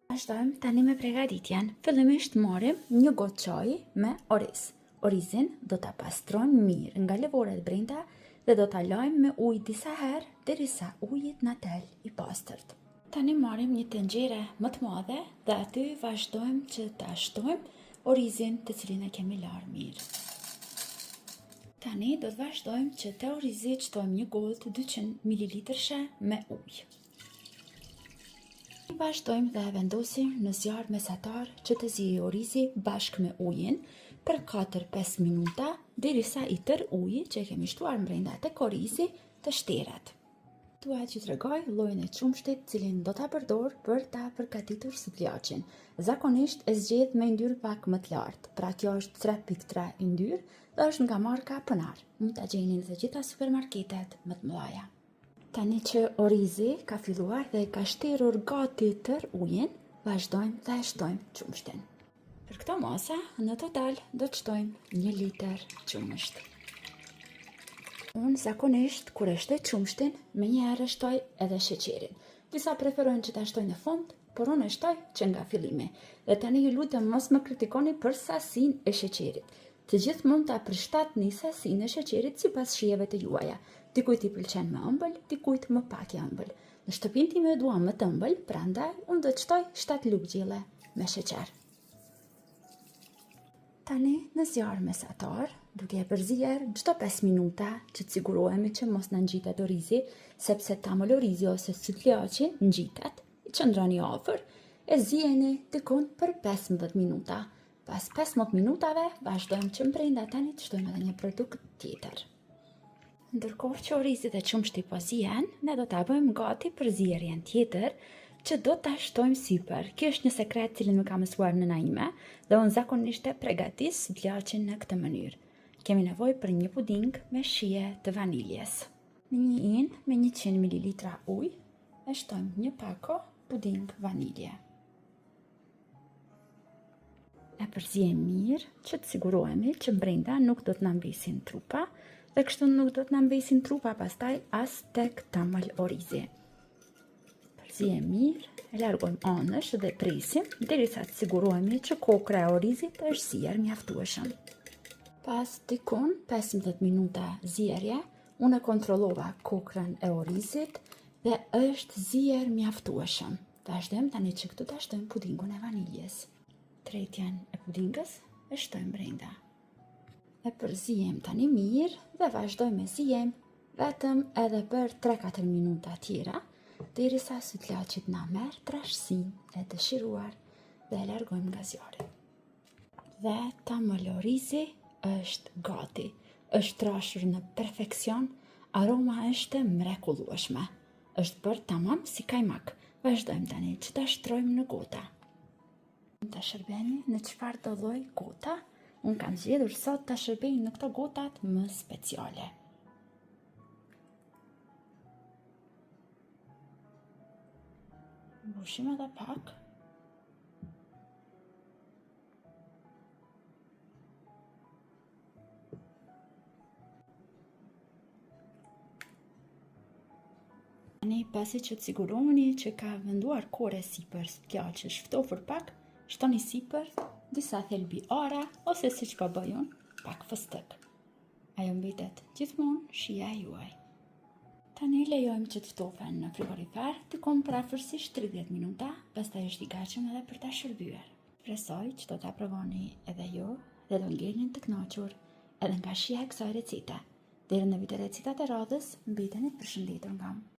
Vazhdojmë tani me pregaditjen. Fillimisht marrim një gotë çaji me oriz. Orizin do ta pastrojmë mirë nga lëvoret brenda dhe do ta lajmë me ujë disa herë derisa uji na del i pastërt. Tani marrim një tenxhere më të madhe dhe aty vazhdojmë që ta shtojmë orizin të cilin e kemi larë mirë. Tani do të vazhdojmë që te orizi të shtojmë një gotë 200 ml me ujë. Vazhdojmë dhe vendosim në zjarr mesatar që të zijë orizi bashkë me ujin për 4-5 minuta derisa i tërë uji që kemi shtuar brenda tek orizi të shteret. Dua që t'rregoj llojin e qumshtit cilin do ta përdor për ta përgatitur sutllaçin. Zakonisht e zgjedh me yndyrë pak më të lartë, pra kjo është 3.3 yndyrë dhe është nga marka Pënar. Mund ta gjeni në të gjitha supermarketet më të mëdha. Tani që orizi ka filluar dhe ka shterur gati tërë ujin, vazhdojmë dhe shtojmë qumshtin. Për këto masa, në total do të shtojmë 1 litër qumësht. Unë zakonisht kur e shtoj qumshtin, menjëherë shtoj edhe sheqerin. Disa preferojnë që ta shtojnë në fund, por unë e shtoj që nga fillimi. Dhe tani ju lutem mos më kritikoni për sasinë e sheqerit. Të gjithë mund ta përshtatni sasinë e sheqerit sipas shijeve të juaja. Dikujt i pëlqen më ëmbël, dikujt më pak i ëmbël. Në shtëpinë time dua më të ëmbël, prandaj unë do të shtoj 7 lugë gjelle me sheqer. Tani në zjarr mesatar, duke e përzier çdo 5 minuta që të sigurohemi që mos na ngjitet orizi, sepse tamël orizi ose sutllaçi ngjitet, i qëndroni afër, e zijeni dikun për 15 minuta. Pas 15 minutave vazhdojmë që brenda tani të shtojmë edhe një produkt tjetër. Ndërkohë që orizit e qumshti po zihen, ne do ta bëjmë gati për zierjen tjetër që do ta shtojmë sipër. Ky është një sekret cilin më ka mësuar nëna ime dhe unë zakonisht e përgatis sutllaçin në këtë mënyrë. Kemi nevojë për një puding me shije të vaniljes. Në një inë me 100 ml ujë e shtojmë një pako puding vanilje. E përziejmë mirë që të sigurohemi që brenda nuk do të na mbesin trupa dhe kështu nuk do të na mbesin trupa pastaj as tek tamël orizi. Përziejmë mirë, e largojmë anësh dhe presim derisa të sigurohemi që kokra e orizit është zier mjaftueshëm. Pas dikun 15 minuta zierje, unë e kontrollova kokrën e orizit dhe është zier mjaftueshëm. Vazhdojmë tani që këtu ta shtojmë pudingun e vaniljes. Tretjen e pudingës e shtojmë brenda. E përzijem tani mirë dhe vazhdojmë me zijem vetëm edhe për 3-4 minuta tjera, derisa sutllaçit na merr trashësinë e dëshiruar dhe e largojmë nga zjarri. Dhe tamël orizi është gati. Është trashur në perfeksion, aroma është mrekullueshme. Është bërë tamam si kajmak. Vazhdojmë tani që ta shtrojmë në gota. Ta shërbeni në çfarë do lloj gota. Unë kam zgjedhur sot ta shërbej në këto gotat më speciale. Mbushim edhe pak. Tani pasi që të siguroheni që ka venduar kore sipër sutllaçi, shtofur pak, shtoni sipër disa thelbi ara ose siç po bëj unë, pak fëstëk. Ajo mbetet gjithmonë shija e juaj. Tani lejojmë që të ftofen në frigorifer dikon për afërsisht 30 minuta, pastaj është i gatshëm edhe për ta shërbyer. Shpresoj që do ta provoni edhe ju dhe do ngjeni të kënaqur edhe nga shija e kësaj recete. Deri në video recetat e radhës, mbeteni të përshëndetur nga unë.